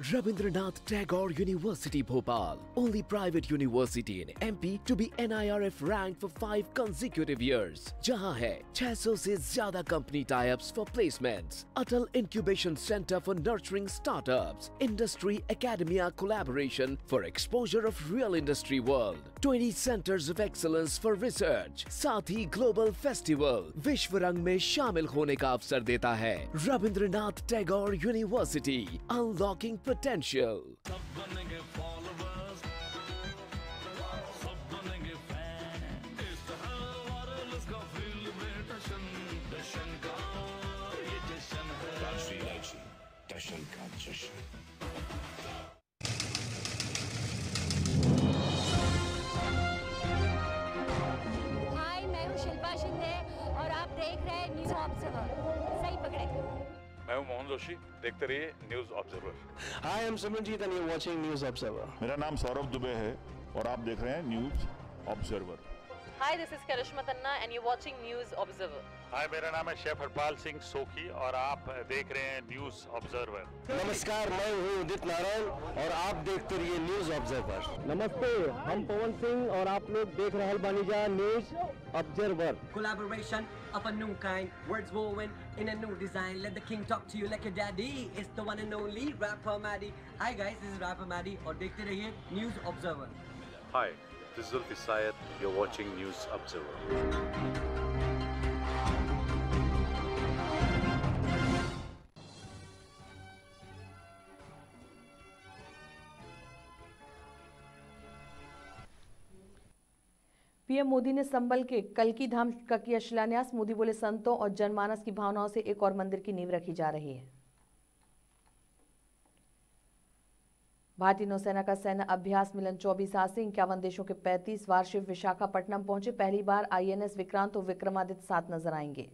Rabindranath Tagore University Bhopal, only private university in MP to be NIRF ranked for 5 consecutive years. जहां है 600 से ज्यादा company tie-ups for placements, Atal Incubation Center for nurturing startups, Industry Academia collaboration for exposure of real industry world, 20 centers of excellence for research, साथ ही global festival विश्व रंग में शामिल होने का अवसर देता है। Rabindranath Tagore university, unlocking potential. सब बनेंगे फॉलोवर्स, सब बनेंगे फैन, इस वायरलेस का फील्ड में टशन का ये जश्न है, राष्ट्रीय इलायची टशन का जश्न। हाय, मैं हूँ शिल्पा शिंदे और आप देख रहे हैं न्यूज़ ऑब्जर्वर। सही पकड़े। मैं हूं मोहन जोशी, देखते रहिए news observer. Hi, I'm Simranjeet and you're watching News Observer. मेरा नाम सौरभ दुबे है और आप देख रहे हैं news observer. Hi, this is Karishma Tanna and you're watching News Observer. हाय, मेरा नाम है शेफ हरपाल सिंह सोखी और आप देख रहे हैं न्यूज ऑब्जर्वर। नमस्कार, मैं हूँ उदित नारायण और आप देखते रहिए न्यूज ऑब्जर्वर। नमस्ते, हम पवन सिंह और आप लोग देख रहे हैं बानीजा news observer. Collaboration of a new kind, words woven in a new design. Let the king talk to you like your daddy. It's the one and only Rapper Maddie. Hi guys, this is Rapper Maddie और देखते रहिए news observer. Hi, this is Zulfi Syed. You're watching News Observer. PM Modi ने संबल के कल्की धाम का किया शिलान्यास। मोदी बोले, संतों और जनमानस की भावनाओं से एक और मंदिर की नींव रखी जा रही है। भारतीय नौसेना का सैन्य अभ्यास मिलन 24 से 51 देशों के 35 वार्षिक विशाखापट्टनम पहुंचे। पहली बार आईएनएस विक्रांत और विक्रमादित्य साथ नजर आएंगे।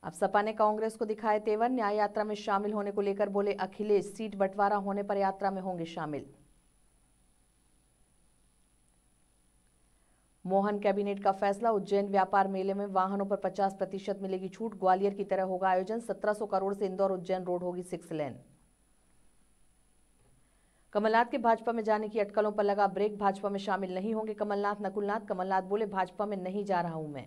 अब सपा ने कांग्रेस को दिखाए तेवर। न्याय यात्रा में शामिल होने को लेकर बोले अखिलेश, सीट बंटवारा होने पर यात्रा में होंगे शामिल। मोहन कैबिनेट का फैसला। उज्जैन व्यापार मेले में वाहनों पर 50% मिलेगी छूट। ग्वालियर की तरह होगा आयोजन। 1700 करोड़ से इंदौर उज्जैन रोड होगी 6 लेन। कमलनाथ के भाजपा में जाने की अटकलों पर लगा ब्रेक। भाजपा में शामिल नहीं होंगे कमलनाथ। नकुलनाथ कमलनाथ बोले, भाजपा में नहीं जा रहा हूं मैं।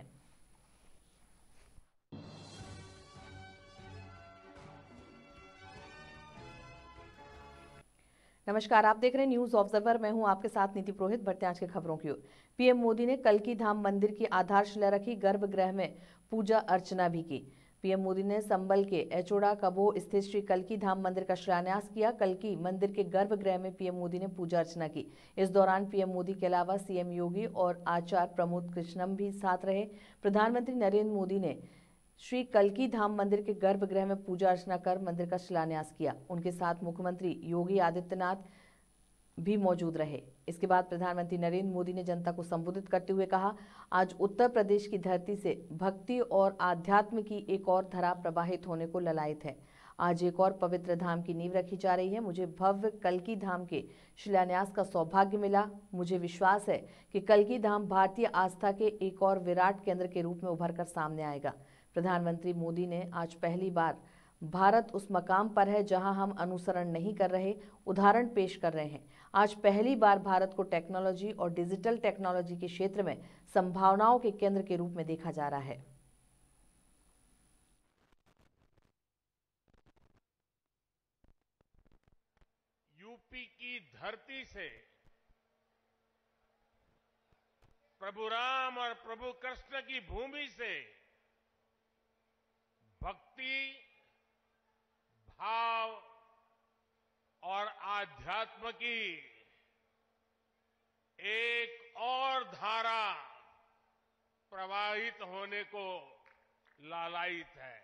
नमस्कार, आप देख रहे हैं न्यूज ऑब्जर्वर। मैं हूं आपके साथ नीति पुरोहित। बढ़ते हैं आज की खबरों की ओर। पीएम मोदी ने कल्की धाम मंदिर की आधारशिला रखी। गर्भगृह में पूजा अर्चना भी की। पीएम मोदी ने संबल के एचोड़ा कबो स्थित श्री कल्की धाम मंदिर का शिलान्यास किया। कल्की मंदिर के गर्भगृह में पीएम मोदी ने पूजा अर्चना की। इस दौरान पीएम मोदी के अलावा सीएम योगी और आचार्य प्रमोद कृष्णम भी साथ रहे। प्रधानमंत्री नरेंद्र मोदी ने श्री कल्की धाम मंदिर के गर्भगृह में पूजा अर्चना कर मंदिर का शिलान्यास किया। उनके साथ मुख्यमंत्री योगी आदित्यनाथ भी मौजूद रहे। इसके बाद प्रधानमंत्री नरेंद्र मोदी ने जनता को संबोधित करते हुए कहा, आज उत्तर प्रदेश की धरती से भक्ति और आध्यात्म की एक और धारा प्रवाहित होने को ललायत है। आज एक और पवित्र धाम की नींव रखी जा रही है। मुझे भव्य कल्की धाम के शिलान्यास का सौभाग्य मिला। मुझे विश्वास है कि कल्की धाम भारतीय आस्था के एक और विराट केंद्र के रूप में उभर कर सामने आएगा। प्रधानमंत्री मोदी ने आज पहली बार भारत उस मकाम पर है जहां हम अनुसरण नहीं कर रहे, उदाहरण पेश कर रहे हैं। आज पहली बार भारत को टेक्नोलॉजी और डिजिटल टेक्नोलॉजी के क्षेत्र में संभावनाओं के केंद्र के रूप में देखा जा रहा है। यूपी की धरती से प्रभु राम और प्रभु कृष्ण की भूमि से भक्ति, भाव और आध्यात्म की एक और धारा प्रवाहित होने को लालायित है।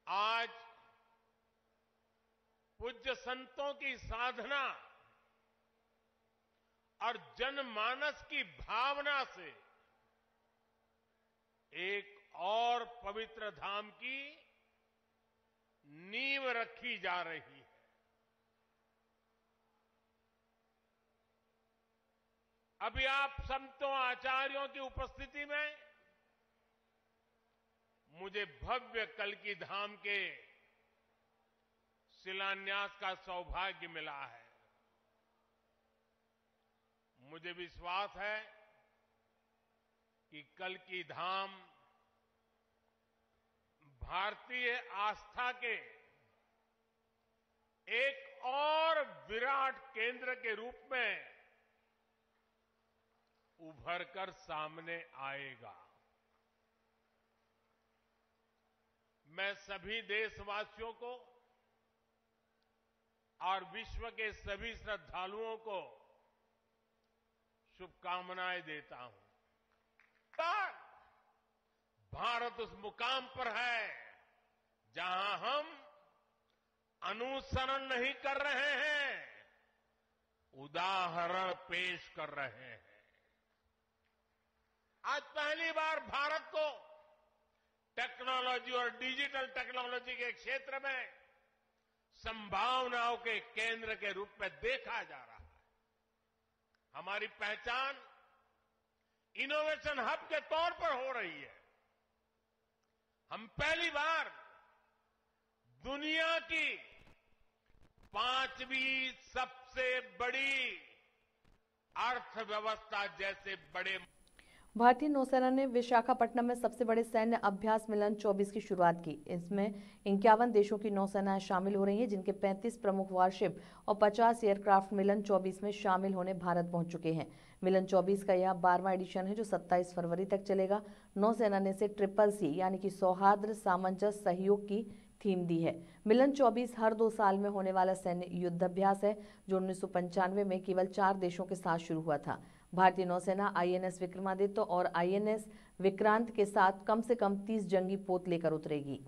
आज पूज्य संतों की साधना और जनमानस की भावना से एक और पवित्र धाम की नींव रखी जा रही है। अभी आप संतों आचार्यों की उपस्थिति में मुझे भव्य कल्की धाम के शिलान्यास का सौभाग्य मिला है। मुझे विश्वास है कि कल्की धाम भारतीय आस्था के एक और विराट केंद्र के रूप में उभरकर सामने आएगा। मैं सभी देशवासियों को और विश्व के सभी श्रद्धालुओं को शुभकामनाएं देता हूं। भारत उस मुकाम पर है जहां हम अनुसरण नहीं कर रहे हैं, उदाहरण पेश कर रहे हैं। आज पहली बार भारत को टेक्नोलॉजी और डिजिटल टेक्नोलॉजी के क्षेत्र में संभावनाओं के केंद्र के रूप में देखा जा रहा है। हमारी पहचान इनोवेशन हब के तौर पर हो रही है। हम पहली बार दुनिया की 5वीं सबसे बड़ी अर्थव्यवस्था जैसे बड़े भारतीय नौसेना ने विशाखापट्टनम में सबसे बड़े सैन्य अभ्यास मिलन 24 की शुरुआत की। इसमें 51 देशों की नौसेनाएं शामिल हो रही हैं, जिनके 35 प्रमुख वारशिप और 50 एयरक्राफ्ट मिलन 24 में शामिल होने भारत पहुंच चुके हैं। मिलन 24 का यह 12वां एडिशन है, जो 27 फरवरी तक चलेगा। नौसेना ने इसे CCC यानी कि सौहार्द, सामंजस्य, सहयोग की थीम दी है। मिलन 24 हर 2 साल में होने वाला सैन्य युद्धाभ्यास है, जो 1995 में केवल 4 देशों के साथ शुरू हुआ था। भारतीय नौसेना INS विक्रमादित्य और INS विक्रांत के साथ कम से कम 30 जंगी पोत लेकर उतरेगी।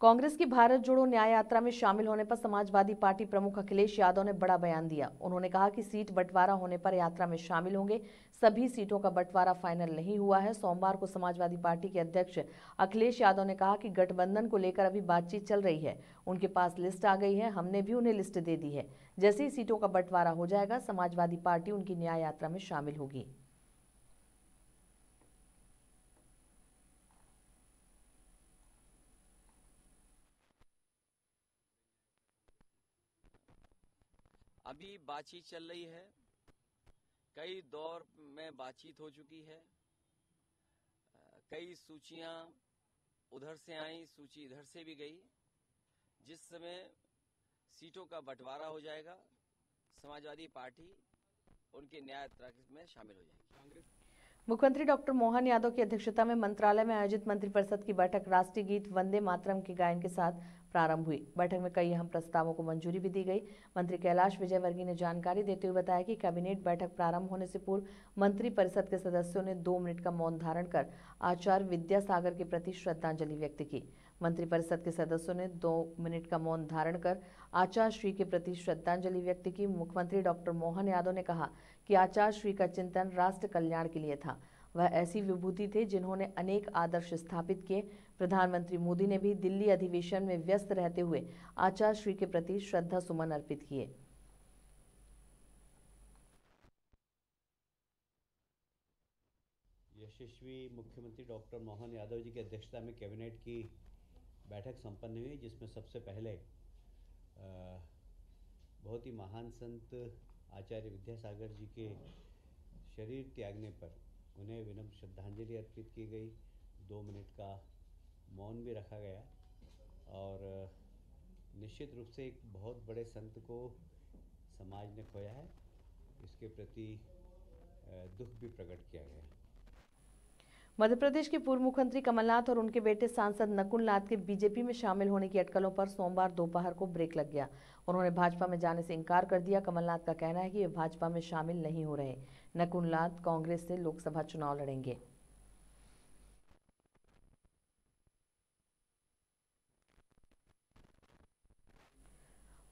कांग्रेस की भारत जोड़ो न्याय यात्रा में शामिल होने पर समाजवादी पार्टी प्रमुख अखिलेश यादव ने बड़ा बयान दिया। उन्होंने कहा कि सीट बंटवारा होने पर यात्रा में शामिल होंगे। सभी सीटों का बंटवारा फाइनल नहीं हुआ है। सोमवार को समाजवादी पार्टी के अध्यक्ष अखिलेश यादव ने कहा कि गठबंधन को लेकर अभी बातचीत चल रही है। उनके पास लिस्ट आ गई है, हमने भी उन्हें लिस्ट दे दी है। जैसे ही सीटों का बंटवारा हो जाएगा, समाजवादी पार्टी उनकी न्याय यात्रा में शामिल होगी। अभी बातचीत चल रही है, कई दौर में बातचीत हो चुकी है, कई सूचियां उधर से आई, सूची इधर से भी गई। जिस समय सीटों का बंटवारा हो जाएगा, समाजवादी पार्टी उनके न्याय यात्रा में शामिल हो जाएगी। मुख्यमंत्री डॉक्टर मोहन यादव की अध्यक्षता में मंत्रालय में आयोजित मंत्रिपरिषद की बैठक राष्ट्रीय गीत वंदे मातरम के गायन के साथ प्रारंभ हुई। बैठक में कई अहम प्रस्तावों को मंजूरी भी दी गई। मंत्री कैलाश विजयवर्गीय ने जानकारी देते हुए बताया कि कैबिनेट बैठक प्रारंभ होने से पूर्व मंत्रिपरिषद के सदस्यों ने 2 मिनट का मौन धारण कर आचार्य विद्यासागर के प्रति श्रद्धांजलि व्यक्त की। मंत्रिपरिषद के सदस्यों ने 2 मिनट का मौन धारण कर आचार्य श्री के प्रति श्रद्धांजलि व्यक्त की। मुख्यमंत्री डॉक्टर मोहन यादव ने कहा कि आचार्य श्री का चिंतन राष्ट्र कल्याण के लिए था। वह ऐसी विभूति थे जिन्होंने अनेक आदर्श स्थापित किए। प्रधानमंत्री मोदी ने भी दिल्ली अधिवेशन में व्यस्त रहते हुए आचार्य श्री के प्रति श्रद्धा सुमन अर्पित किए। यशस्वी मुख्यमंत्री डॉक्टर मोहन यादव जी की अध्यक्षता में कैबिनेट की बैठक संपन्न हुई, जिसमें सबसे पहले बहुत ही महान संत आचार्य विद्यासागर जी के शरीर त्यागने पर उन्हें विनम्र श्रद्धांजलि अर्पित की गई। 2 मिनट का मौन भी रखा गया और निश्चित रूप से एक बहुत बड़े संत को समाज ने खोया है, इसके प्रति दुख भी प्रकट किया गया। मध्य प्रदेश के पूर्व मुख्यमंत्री कमलनाथ और उनके बेटे सांसद नकुल नाथ के बीजेपी में शामिल होने की अटकलों पर सोमवार दोपहर को ब्रेक लग गया। उन्होंने भाजपा में जाने से इनकार कर दिया। कमलनाथ का कहना है कि वे भाजपा में शामिल नहीं हो रहे। नकुल नाथ कांग्रेस से लोकसभा चुनाव लड़ेंगे।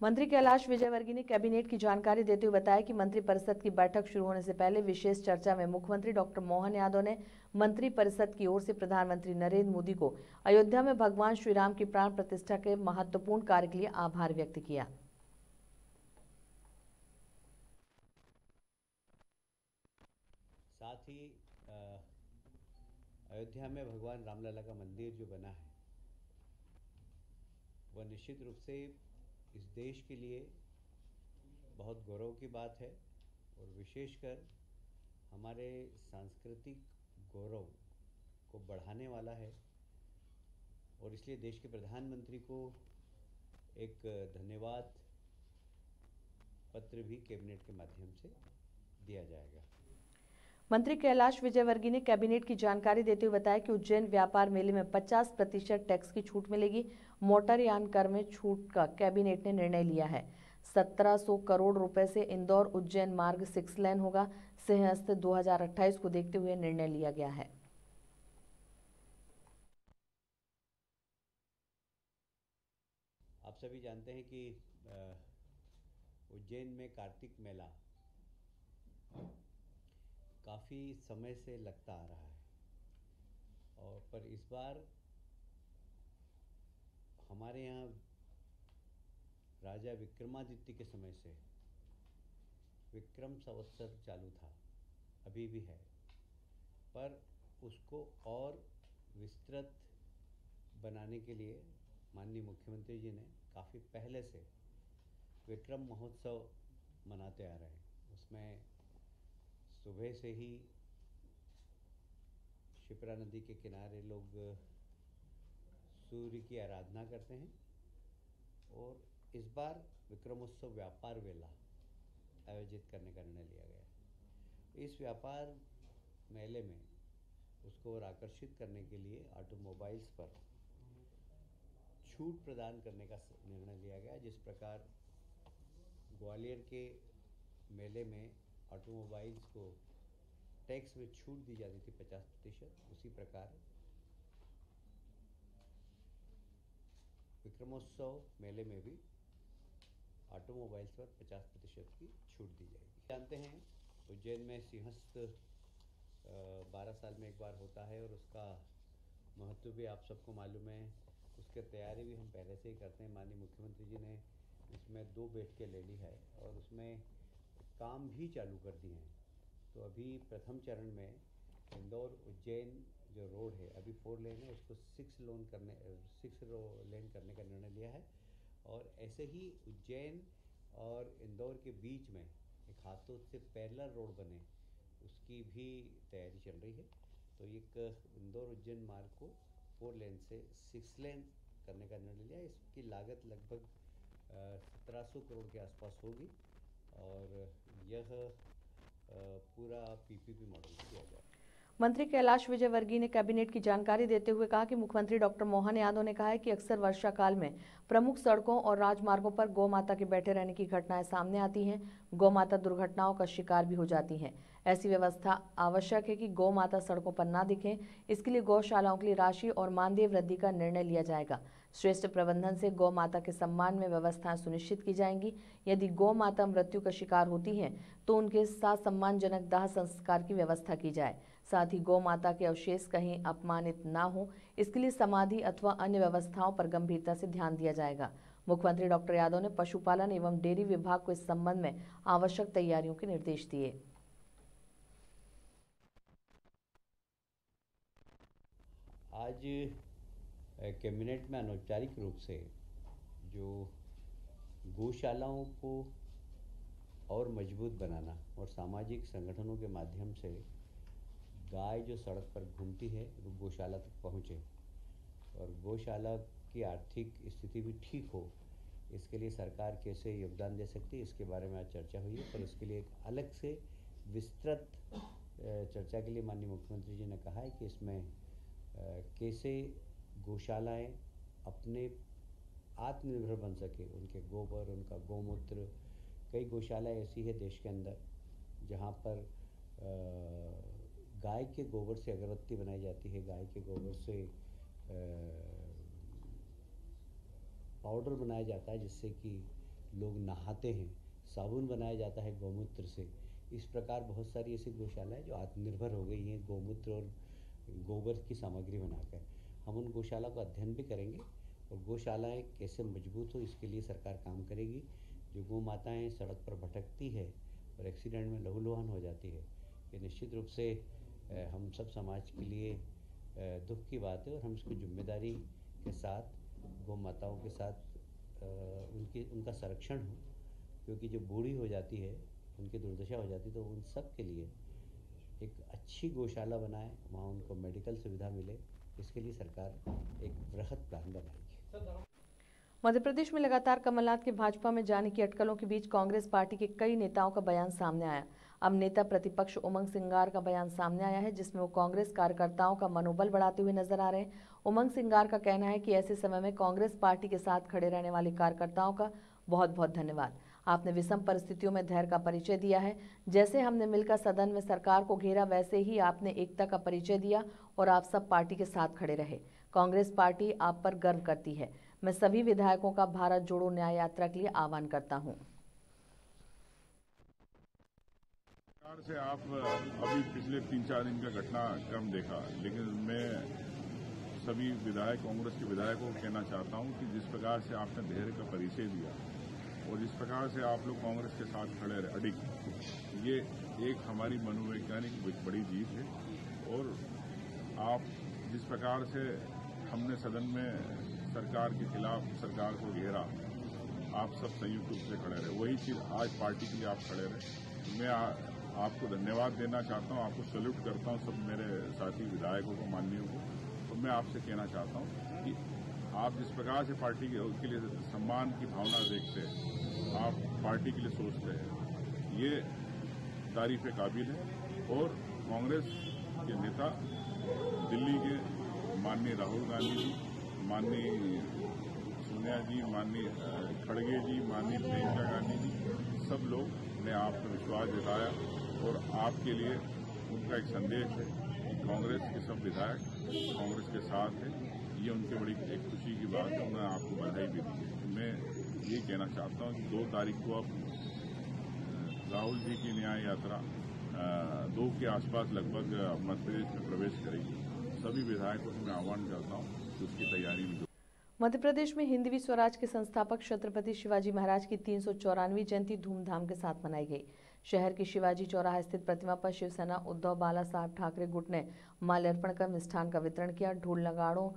मंत्री कैलाश विजयवर्गीय ने कैबिनेट की जानकारी देते हुए बताया कि मंत्रिपरिषद की बैठक शुरू होने से पहले विशेष चर्चा में मुख्यमंत्री डॉक्टर मोहन यादव ने मंत्रिपरिषद की ओर से प्रधानमंत्री नरेंद्र मोदी को अयोध्या में भगवान श्री राम की प्राण प्रतिष्ठा के महत्वपूर्ण कार्य के लिए आभार व्यक्त किया। साथ ही अयोध्या में भगवान रामलला का मंदिर जो बना है वह निश्चित रूप से इस देश के लिए बहुत गौरव की बात है और विशेषकर हमारे सांस्कृतिक गौरव को बढ़ाने वाला है। और इसलिए देश के प्रधानमंत्री को एक धन्यवाद पत्र भी कैबिनेट के माध्यम से दिया जाएगा। मंत्री कैलाश विजयवर्गीय ने कैबिनेट की जानकारी देते हुए बताया कि उज्जैन व्यापार मेले में 50% टैक्स की छूट मिलेगी। मोटरयान कर में छूट का कैबिनेट ने निर्णय लिया है। 1700 करोड़ रुपए से इंदौर उज्जैन मार्ग 6 लेन होगा। सिंहस्थ 2028 को देखते हुए निर्णय लिया गया है। आप सभी जानते हैं कि उज्जैन में कार्तिक मेला काफ़ी समय से लगता आ रहा है और पर इस बार हमारे यहाँ राजा विक्रमादित्य के समय से विक्रम संवत्सर चालू था, अभी भी है, पर उसको और विस्तृत बनाने के लिए माननीय मुख्यमंत्री जी ने काफ़ी पहले से विक्रम महोत्सव मनाते आ रहे हैं। उसमें सुबह से ही शिप्रा नदी के किनारे लोग सूर्य की आराधना करते हैं और इस बार विक्रमोत्सव व्यापार मेला आयोजित करने का निर्णय लिया गया। इस व्यापार मेले में उसको और आकर्षित करने के लिए ऑटोमोबाइल्स पर छूट प्रदान करने का निर्णय लिया गया। जिस प्रकार ग्वालियर के मेले में ऑटोमोबाइल्स को टैक्स में छूट दी जाती थी 50%, उसी प्रकार विक्रमोत्सव मेले में भी ऑटोमोबाइल्स पर 50% की छूट दी जाएगी। जानते हैं उज्जैन में सिंहस्थ 12 साल में एक बार होता है और उसका महत्व भी आप सबको मालूम है। उसकी तैयारी भी हम पहले से ही करते हैं। माननीय मुख्यमंत्री जी ने इसमें 2 बैठकें ले ली है और उसमें काम भी चालू कर दिए हैं। तो अभी प्रथम चरण में इंदौर उज्जैन जो रोड है अभी 4 लेन है, उसको 6 लेन करने का निर्णय लिया है। और ऐसे ही उज्जैन और इंदौर के बीच में एक हाथों से पैरेलल रोड बने, उसकी भी तैयारी चल रही है। तो एक इंदौर उज्जैन मार्ग को 4 लेन से 6 लेन करने का निर्णय लिया। इसकी लागत लगभग 1700 करोड़ के आसपास होगी और यह पूरा पीपीपी मॉडल किया जाएगा। मंत्री कैलाश विजयवर्गीय ने कैबिनेट की जानकारी देते हुए कहा कि मुख्यमंत्री डॉक्टर मोहन यादव ने कहा है कि अक्सर वर्षा काल में प्रमुख सड़कों और राजमार्गों पर गौ माता के बैठे रहने की घटनाएं सामने आती हैं। गौ माता दुर्घटनाओं का शिकार भी हो जाती हैं। ऐसी व्यवस्था आवश्यक है कि गौ माता सड़कों पर ना दिखें। इसके लिए गौशालाओं के लिए राशि और मानदेय वृद्धि का निर्णय लिया जाएगा। श्रेष्ठ प्रबंधन से गौ माता के सम्मान में व्यवस्थाएं सुनिश्चित की जाएंगी। यदि गौ माता मृत्यु का शिकार होती हैं तो उनके साथ सम्मानजनक दाह संस्कार की व्यवस्था की जाए। साथ ही गौ माता के अवशेष कहीं अपमानित ना हो, इसके लिए समाधि अथवा अन्य व्यवस्थाओं पर गंभीरता से ध्यान दिया जाएगा। मुख्यमंत्री डॉक्टर यादव ने पशुपालन एवं डेयरी विभाग को इस संबंध में आवश्यक तैयारियों के निर्देश दिए। आज कैबिनेट में अनौपचारिक रूप से जो गौशालाओं को और मजबूत बनाना और सामाजिक संगठनों के माध्यम से गाय जो सड़क पर घूमती है वो गौशाला तक पहुँचे और गौशाला की आर्थिक स्थिति भी ठीक हो, इसके लिए सरकार कैसे योगदान दे सकती है, इसके बारे में आज चर्चा हुई है। पर इसके लिए एक अलग से विस्तृत चर्चा के लिए माननीय मुख्यमंत्री जी ने कहा है कि इसमें कैसे गौशालाएं अपने आत्मनिर्भर बन सके, उनके गोबर, उनका गौमूत्र। कई गौशालाएं ऐसी है देश के अंदर जहां पर गाय के गोबर से अगरबत्ती बनाई जाती है, गाय के गोबर से पाउडर बनाया जाता है जिससे कि लोग नहाते हैं, साबुन बनाया जाता है गौमूत्र से। इस प्रकार बहुत सारी ऐसी गौशालाएं जो आत्मनिर्भर हो गई हैं गौमूत्र और गोबर की सामग्री बनाकर। हम उन गौशाला का अध्ययन भी करेंगे और गौशालाएं कैसे मजबूत हो इसके लिए सरकार काम करेगी। जो गौ माताएँ सड़क पर भटकती है और एक्सीडेंट में लहूलुहान हो जाती है, ये निश्चित रूप से हम सब समाज के लिए दुख की बात है और हम इसकी जिम्मेदारी के साथ गौ माताओं के साथ उनका संरक्षण हो, क्योंकि जो बूढ़ी हो जाती है, उनकी दुर्दशा हो जाती है, तो उन सब के लिए एक अच्छी गौशाला बनाए, वहाँ उनको मेडिकल सुविधा मिले, इसके लिए सरकार एक वृहद प्लान बनाएगी। मध्य प्रदेश में लगातार कमलनाथ के भाजपा में जाने की अटकलों के बीच कांग्रेस पार्टी के कई नेताओं का बयान सामने आया। अब नेता प्रतिपक्ष उमंग सिंगार का बयान सामने आया है, जिसमें वो कांग्रेस कार्यकर्ताओं का मनोबल बढ़ाते हुए नजर आ रहे हैं। उमंग सिंगार का कहना है कि ऐसे समय में कांग्रेस पार्टी के साथ खड़े रहने वाले कार्यकर्ताओं का बहुत बहुत धन्यवाद। आपने विषम परिस्थितियों में धैर्य का परिचय दिया है। जैसे हमने मिलकर सदन में सरकार को घेरा, वैसे ही आपने एकता का परिचय दिया और आप सब पार्टी के साथ खड़े रहे। कांग्रेस पार्टी आप पर गर्व करती है। मैं सभी विधायकों का भारत जोड़ो न्याय यात्रा के लिए आह्वान करता हूं। से आप अभी पिछले 3-4 दिन का घटनाक्रम देखा, लेकिन मैं सभी विधायक, कांग्रेस के विधायकों को कहना चाहता हूं कि जिस प्रकार से आपने धैर्य का परिचय दिया और जिस प्रकार से आप लोग कांग्रेस के साथ खड़े रहे अडिग, ये एक हमारी मनोवैज्ञानिक बड़ी जीत है। और आप जिस प्रकार से हमने सदन में सरकार के खिलाफ सरकार को घेरा, आप सब संयुक्त रूप से खड़े रहे, वही चीज आज पार्टी के लिए आप खड़े रहे। मैं आपको धन्यवाद देना चाहता हूं, आपको सैल्यूट करता हूं, सब मेरे साथी विधायकों को, माननीयों को। तो मैं आपसे कहना चाहता हूं कि आप जिस प्रकार से पार्टी के लिए सम्मान की भावना देखते हैं, आप पार्टी के लिए सोचते हैं, ये तारीफ काबिल है। और कांग्रेस के नेता दिल्ली के माननीय राहुल गांधी जी, माननीय सोनिया जी, माननीय खड़गे जी, माननीय प्रियंका गांधी जी, सब लोग ने आप पर विश्वास जताया और आपके लिए उनका एक संदेश है कि कांग्रेस के सब विधायक कांग्रेस के साथ है। ये उनके बड़ी एक खुशी की बात है। मैं आपको बधाई भी दी। मैं ये कहना चाहता हूँ कि 2 तारीख को अब राहुल जी की न्याय यात्रा 2 के आसपास लगभग मध्य प्रदेश में प्रवेश करेगी। सभी विधायकों से मैं आह्वान करता हूँ कि उसकी तैयारी में मध्य प्रदेश में हिंदवी स्वराज के संस्थापक छत्रपति शिवाजी महाराज की 394वीं जयंती धूमधाम के साथ मनाई गई। शहर की शिवाजी चौराहा स्थित प्रतिमा पर शिवसेना उद्धव बाला साहब ठाकरे गुट ने माल्यार्पण कर मिष्ठान का वितरण किया। ढोल नगाड़ों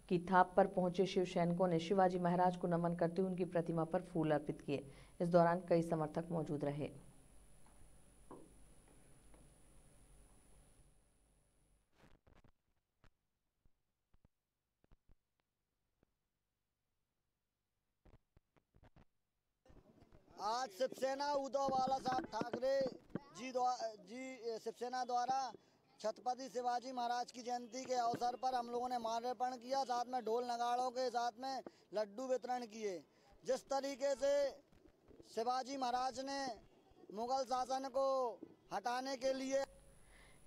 की थाप पर पहुंचे शिव सैनिकों ने शिवाजी महाराज को नमन करते हुए उनकी प्रतिमा पर फूल अर्पित किए। इस दौरान कई समर्थक मौजूद रहे। आज शिवसेना उद्धव बाला साहब ठाकरे जी शिवसेना द्वारा छत्रपति शिवाजी महाराज की जयंती के अवसर पर हम लोगों ने माल्यार्पण किया, साथ में ढोल नगाड़ों के साथ में लड्डू वितरण किए। जिस तरीके से शिवाजी महाराज ने मुगल शासन को हटाने के लिए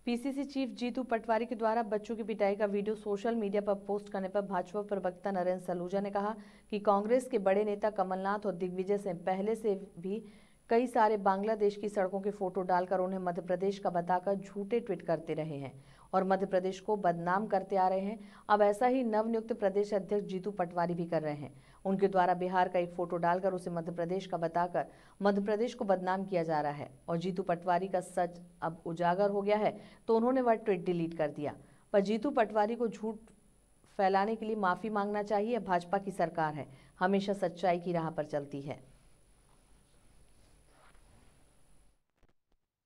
पीसीसी चीफ जीतू पटवारी के द्वारा बच्चों की पिटाई का वीडियो सोशल मीडिया पर पोस्ट करने पर भाजपा प्रवक्ता नरेंद्र सलूजा ने कहा कि कांग्रेस के बड़े नेता कमलनाथ और दिग्विजय सिंह पहले से भी कई सारे बांग्लादेश की सड़कों के फोटो डालकर उन्हें मध्य प्रदेश का बताकर झूठे ट्वीट करते रहे हैं और मध्य प्रदेश को बदनाम करते आ रहे हैं। अब ऐसा ही नवनियुक्त प्रदेश अध्यक्ष जीतू पटवारी भी कर रहे हैं। उनके द्वारा बिहार का एक फोटो डालकर उसे मध्य प्रदेश का बताकर मध्य प्रदेश को बदनाम किया जा रहा है और जीतू पटवारी का सच अब उजागर हो गया है, तो उन्होंने वह ट्वीट डिलीट कर दिया। पर जीतू पटवारी को झूठ फैलाने के लिए माफी मांगना चाहिए। भाजपा की सरकार है, हमेशा सच्चाई की राह पर चलती है।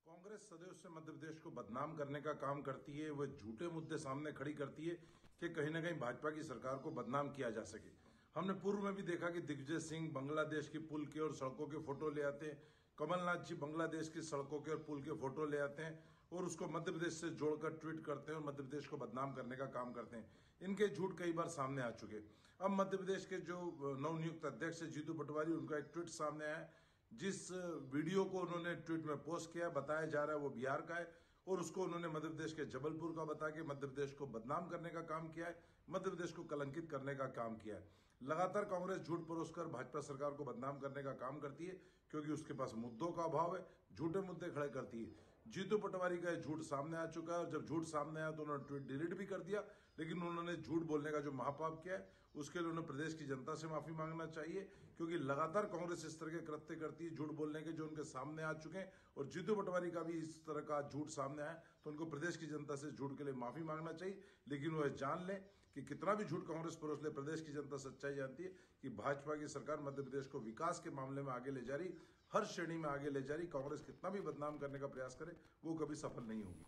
कांग्रेस सदैव से मध्य प्रदेश को बदनाम करने का काम करती है। वह झूठे मुद्दे सामने खड़ी करती है कि कहीं ना कहीं भाजपा की सरकार को बदनाम किया जा सके। हमने पूर्व में भी देखा कि दिग्विजय सिंह बांग्लादेश की पुल के और सड़कों के फोटो ले आते हैं, कमलनाथ जी बांग्लादेश की सड़कों के और पुल के फोटो ले आते हैं और उसको मध्य प्रदेश से जोड़कर ट्वीट करते हैं और मध्य प्रदेश को बदनाम करने का काम करते हैं। इनके झूठ कई बार सामने आ चुके। अब मध्य प्रदेश के जो नवनियुक्त अध्यक्ष है जीतू पटवारी, उनका एक ट्वीट सामने आया, जिस वीडियो को उन्होंने ट्वीट में पोस्ट किया, बताया जा रहा है वो बिहार का है और उसको उन्होंने मध्य प्रदेश के जबलपुर का बता के मध्य प्रदेश को बदनाम करने का काम किया है, मध्य प्रदेश को कलंकित करने का काम किया है। लगातार कांग्रेस झूठ परोसकर भाजपा सरकार को बदनाम करने का काम करती है, क्योंकि उसके पास मुद्दों का अभाव है, झूठे मुद्दे खड़े करती है। जीतू पटवारी का झूठ सामने आ चुका है और जब झूठ सामने आया तो उन्होंने ट्वीट डिलीट भी कर दिया, लेकिन उन्होंने झूठ बोलने का जो महापाप किया है उसके लिए उन्हें प्रदेश की जनता से माफी मांगना चाहिए, क्योंकि लगातार कांग्रेस इस तरह के कृत्य करती है झूठ बोलने के जो उनके सामने आ चुके हैं, और जीतू पटवारी का भी इस तरह का झूठ सामने आया तो उनको प्रदेश की जनता से झूठ के लिए माफी मांगना चाहिए। लेकिन वह जान लें कि कितना भी झूठ कांग्रेस परोस ले, प्रदेश की जनता सच्चाई जानती है कि भाजपा की सरकार मध्य प्रदेश को विकास के मामले में आगे ले जा रही, हर श्रेणी में आगे ले जा रही। कांग्रेस कितना भी बदनाम करने का प्रयास करे वो कभी सफल नहीं होगी।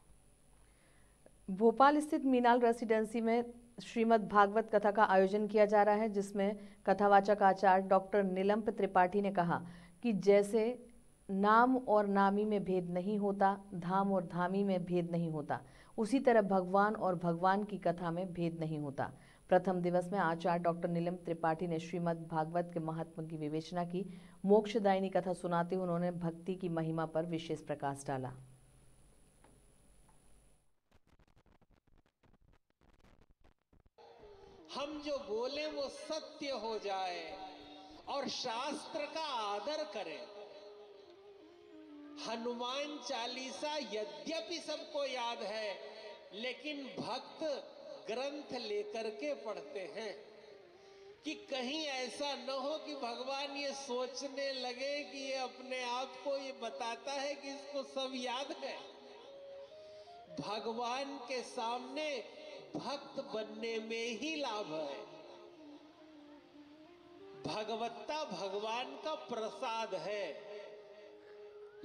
भोपाल स्थित मीनाल रेसिडेंसी में श्रीमद् भागवत कथा का आयोजन किया जा रहा है, जिसमें कथावाचक आचार्य डॉक्टर नीलम्प त्रिपाठी ने कहा कि जैसे नाम और नामी में भेद नहीं होता, धाम और धामी में भेद नहीं होता, उसी तरह भगवान और भगवान की कथा में भेद नहीं होता। प्रथम दिवस में आचार्य डॉक्टर नीलम्प त्रिपाठी ने श्रीमद् भागवत के महात्म्य की विवेचना की। मोक्षदायिनी कथा सुनाते हुए उन्होंने भक्ति की महिमा पर विशेष प्रकाश डाला। हम जो बोले वो सत्य हो जाए और शास्त्र का आदर करें। हनुमान चालीसा यद्यपि सबको याद है, लेकिन भक्त ग्रंथ लेकर के पढ़ते हैं कि कहीं ऐसा न हो कि भगवान ये सोचने लगे कि ये अपने आप को ये बताता है कि इसको सब याद है। भगवान के सामने भक्त बनने में ही लाभ है। भगवत्ता भगवान का प्रसाद है,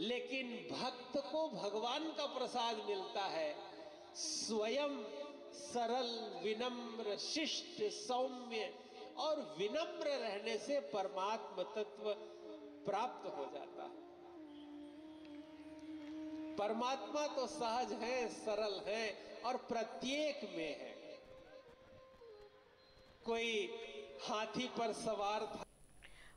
लेकिन भक्त को भगवान का प्रसाद मिलता है स्वयं सरल, विनम्र, शिष्ट, सौम्य और विनम्र रहने से परमात्म तत्व प्राप्त हो जाता है। परमात्मा तो सहज है, सरल है और प्रत्येक में है। कोई हाथी पर सवार था।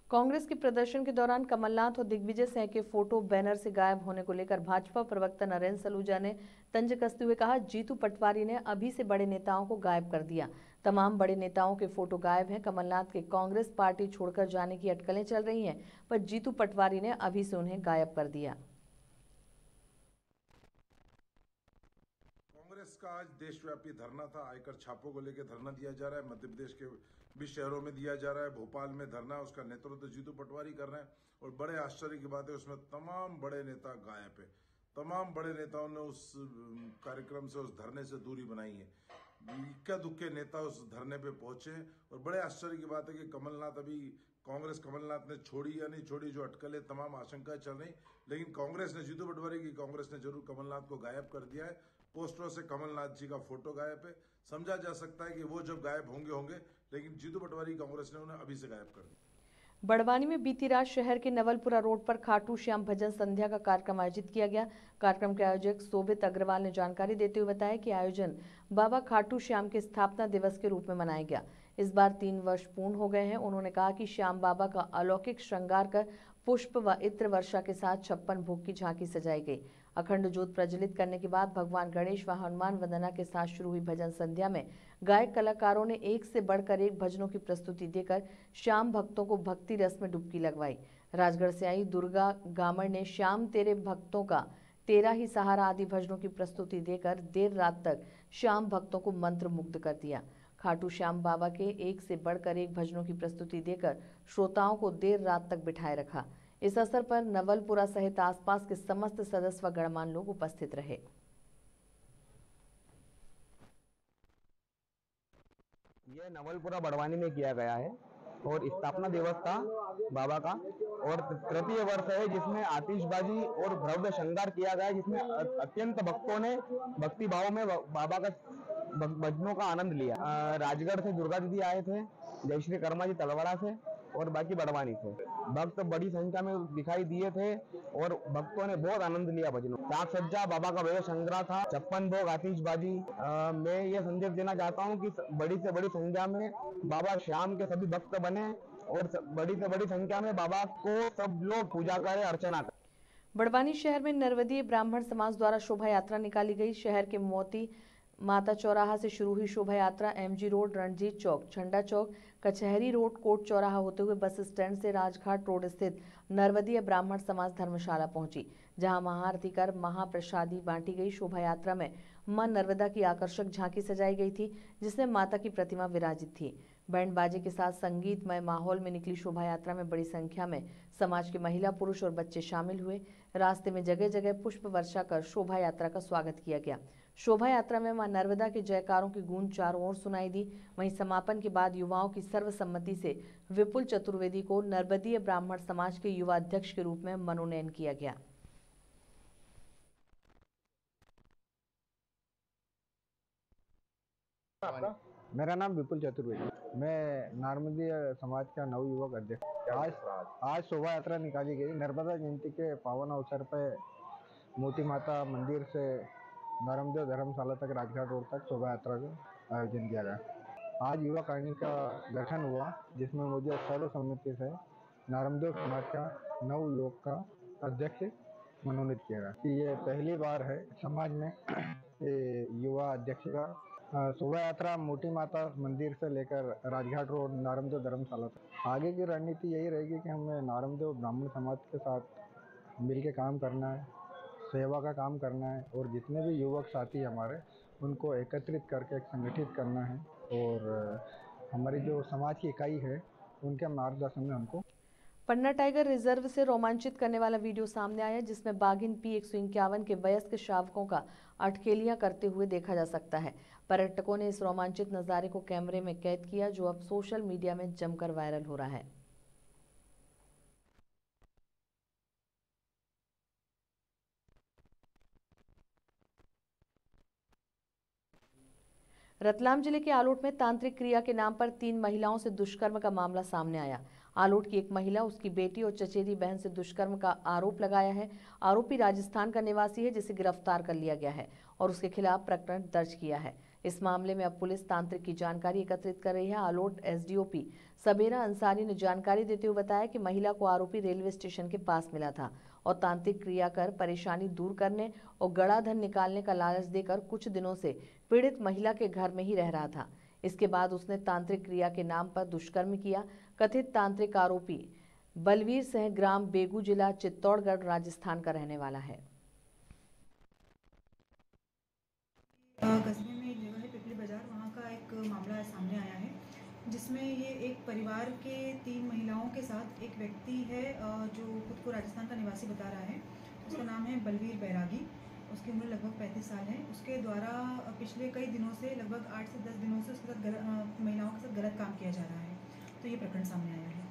कांग्रेस के प्रदर्शन के दौरान कमलनाथ और दिग्विजय सिंह के फोटो बैनर से गायब होने को लेकर भाजपा प्रवक्ता नरेंद्र सलूजा ने तंज कसते हुए कहा, जीतू पटवारी ने अभी से बड़े नेताओं को गायब कर दिया। तमाम बड़े नेताओं के फोटो गायब हैं। कमलनाथ के कांग्रेस पार्टी छोड़कर जाने की अटकलें चल रही हैं, पर जीतू पटवारी ने अभी से उन्हें गायब कर दिया। कांग्रेस का आज देशव्यापी धरना था। आयकर छापों को लेकर धरना दिया जा रहा है। मध्य प्रदेश के भी शहरों में दिया जा रहा है। भोपाल में धरना, उसका नेतृत्व जीतू पटवारी कर रहे हैं। और बड़े आश्चर्य की बात है, उसमें तमाम बड़े नेता गायब है। तमाम बड़े नेताओं ने उस कार्यक्रम से, उस धरने से दूरी बनाई है। इक्का दुक्के नेता उस धरने पे पहुंचे। और बड़े आश्चर्य की बात है कि कमलनाथ अभी कांग्रेस कमलनाथ ने छोड़ी या नहीं छोड़ी, जो अटकलें तमाम आशंकाएं चल रही, लेकिन कांग्रेस ने, जीतू पटवारी की कांग्रेस ने जरूर कमलनाथ को गायब कर दिया है। पोस्टरों से कमलनाथ जी का फोटो गायब है। समझा जा सकता है कि वो जब गायब होंगे, लेकिन जीतू पटवारी कांग्रेस ने उन्हें अभी से गायब कर दिया। बड़वानी में बीती रात शहर के नवलपुरा रोड पर खाटू श्याम भजन संध्या का कार्यक्रम आयोजित किया गया। कार्यक्रम के आयोजक शोभित अग्रवाल ने जानकारी देते हुए बताया कि आयोजन बाबा खाटू श्याम के स्थापना दिवस के रूप में मनाया गया। इस बार 3 वर्ष पूर्ण हो गए हैं। उन्होंने कहा कि श्याम बाबा का अलौकिक श्रृंगार कर पुष्प व इत्र वर्षा के साथ 56 भोग की झांकी सजाई गई। अखंड ज्योत प्रज्वलित करने के बाद भगवान गणेश व हनुमान वंदना के साथ शुरू हुई भजन संध्या में गायक कलाकारों ने एक से बढ़कर एक भजनों की प्रस्तुति देकर श्याम भक्तों को भक्ति रस में डुबकी लगवाई। राजगढ़ से आई दुर्गा गामड़ ने श्याम तेरे भक्तों का तेरा ही सहारा आदि भजनों की प्रस्तुति देकर देर रात तक श्याम भक्तों को मंत्र मुग्ध कर दिया। खाटू श्याम बाबा के एक से बढ़कर एक भजनों की प्रस्तुति देकर श्रोताओं को देर रात तक बिठाए रखा। इस अवसर पर नवलपुरा सहित आसपास के समस्त सदस्य व गणमान्य लोग उपस्थित रहे। यह नवलपुरा बड़वानी में किया गया है और स्थापना दिवस था बाबा का, और तृतीय वर्ष है जिसमें आतिशबाजी और भव्य श्रृंगार किया गया, जिसमें अत्यंत भक्तों ने भक्ति भाव में बाबा का भजनों का आनंद लिया। राजगढ़ से दुर्गा दीदी आए थे, जयश्री कर्मा जी तलवाड़ा से और बाकी बड़वानी से भक्त बड़ी संख्या में दिखाई दिए थे और भक्तों ने बहुत आनंद लिया भजनों। साज सज्जा बाबा का भव्य संग्रह था, 56 भोग, आतिशबाजी। मैं ये संदेश देना चाहता हूँ कि बड़ी से बड़ी संख्या में बाबा श्याम के सभी भक्त बने और बड़ी से बड़ी संख्या में बाबा को सब लोग पूजा करें, अर्चना करें। बड़वानी शहर में नरवदीय ब्राह्मण समाज द्वारा शोभा यात्रा निकाली गई। शहर के मोती माता चौराहा से शुरू हुई शोभा यात्रा एमजी रोड, रणजीत चौक, झंडा चौक, कचहरी रोड, कोट चौराहा होते हुए बस स्टैंड से राजघाट रोड स्थित नरवदीय ब्राह्मण समाज धर्मशाला पहुंची, जहां महाआरती कर महाप्रसादी बांटी गई। शोभा यात्रा में मां नर्मदा की आकर्षक झांकी सजाई गई थी, जिसमें माता की प्रतिमा विराजित थी। बैंड बाजे के साथ संगीतमय माहौल में निकली शोभा यात्रा में बड़ी संख्या में समाज के महिला, पुरुष और बच्चे शामिल हुए। रास्ते में जगह जगह पुष्प वर्षा कर शोभा यात्रा का स्वागत किया गया। शोभा यात्रा में मां नर्मदा के जयकारों की गूंज चारों ओर सुनाई दी। वहीं समापन के बाद युवाओं की सर्वसम्मति से विपुल चतुर्वेदी को नर्मदीय ब्राह्मण समाज के युवा अध्यक्ष के रूप में मनोनयन किया गया। मेरा नाम विपुल चतुर्वेदी, मैं नर्मदीय समाज का नवयुवक अध्यक्ष। आज शोभा यात्रा निकाली गई। नर्मदा जयंती के पावन अवसर पर मोती माता मंदिर से नर्मदेव धर्मशाला तक राजघाट रोड तक शोभा यात्रा का आयोजन किया गया। आज युवा कांग्रेस का गठन हुआ, जिसमें मुझे सर्वसम्मति से नर्मदेव समाज का नवयुवक का अध्यक्ष मनोनीत किया गया। ये पहली बार है समाज में युवा अध्यक्ष का। शोभा यात्रा मोती माता मंदिर से लेकर राजघाट रोड नर्मदेव धर्मशाला तक। आगे की रणनीति यही रहेगी कि हमें नर्मदेव ब्राह्मण समाज के साथ मिलकर काम करना है, सेवा का काम करना है और जितने भी युवक साथी हमारे उनको एकत्रित करके एक संगठित करना है और हमारी जो समाज की इकाई है उनके मार्गदर्शन में हमको। पन्ना टाइगर रिजर्व से रोमांचित करने वाला वीडियो सामने आया, जिसमें बाघिन P151 के वयस्क शावकों का अटखेलियां करते हुए देखा जा सकता है। पर्यटकों ने इस रोमांचित नज़ारे को कैमरे में कैद किया, जो अब सोशल मीडिया में जमकर वायरल हो रहा है। रतलाम जिले के आलोट में तांत्रिक क्रिया के नाम पर 3 महिलाओं से दुष्कर्म का मामला सामने आया। आलोट की एक महिला, उसकी बेटी और चचेरी बहन से दुष्कर्म का आरोप लगाया है। आरोपी राजस्थान का निवासी है, जिसे गिरफ्तार कर लिया गया है और उसके खिलाफ प्रकरण दर्ज किया है। इस मामले में अब पुलिस तांत्रिक की जानकारी एकत्रित कर रही है। आलोट SDOP सबेरा अंसारी ने जानकारी देते हुए बताया कि महिला को आरोपी रेलवे स्टेशन के पास मिला था और तांत्रिक क्रिया कर परेशानी दूर करने और गड़ा धन निकालने का लालच देकर कुछ दिनों से पीड़ित महिला के घर में ही रह रहा था। इसके बाद उसने तांत्रिक क्रिया के नाम पर दुष्कर्म किया। कथित तांत्रिक आरोपी बलवीर सिंह ग्राम बेगू, जिला चित्तौड़गढ़, राजस्थान का रहने वाला है। कस्बे में एक जगह है पिपली बाजार, वहाँ का एक मामला सामने आया है, जिसमें ये एक परिवार के 3 महिलाओं के साथ एक व्यक्ति है जो खुद को राजस्थान का निवासी बता रहा है। उसका नाम है बलवीर बैरागी, उसकी उम्र लगभग 35 साल है। उसके द्वारा पिछले कई दिनों से, लगभग 8 से 10 दिनों से उसके साथ महिलाओं के साथ गलत काम किया जा रहा है। तो ये प्रकरण सामने आया है।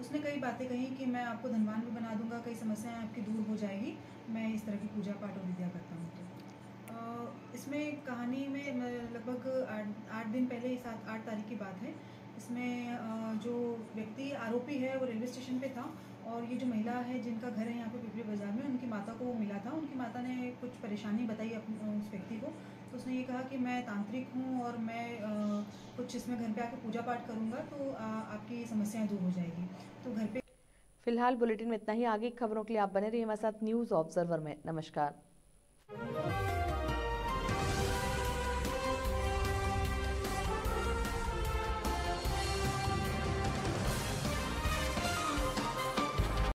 उसने कई बातें कही कि मैं आपको धनवान भी बना दूंगा, कई समस्याएं आपकी दूर हो जाएगी, मैं इस तरह की पूजा पाठ और विद्या करता हूँ। तो इसमें कहानी में लगभग 8 दिन पहले, 7-8 तारीख की बात है। इसमें जो व्यक्ति आरोपी है वो रेलवे स्टेशन पे था और ये जो महिला है जिनका घर है यहाँ पे पिपली बाजार में, उनकी माता को वो मिला था। उनकी माता ने कुछ परेशानी बताई उस व्यक्ति को। तो उसने ये कहा कि मैं तांत्रिक हूँ और मैं कुछ इसमें घर पे आके पूजा पाठ करूँगा तो आपकी समस्याएं दूर हो जाएगी। तो घर पे। फिलहाल बुलेटिन में इतना ही। आगे खबरों के लिए आप बने रहिए हमारे साथ न्यूज़ ऑब्जर्वर में। नमस्कार।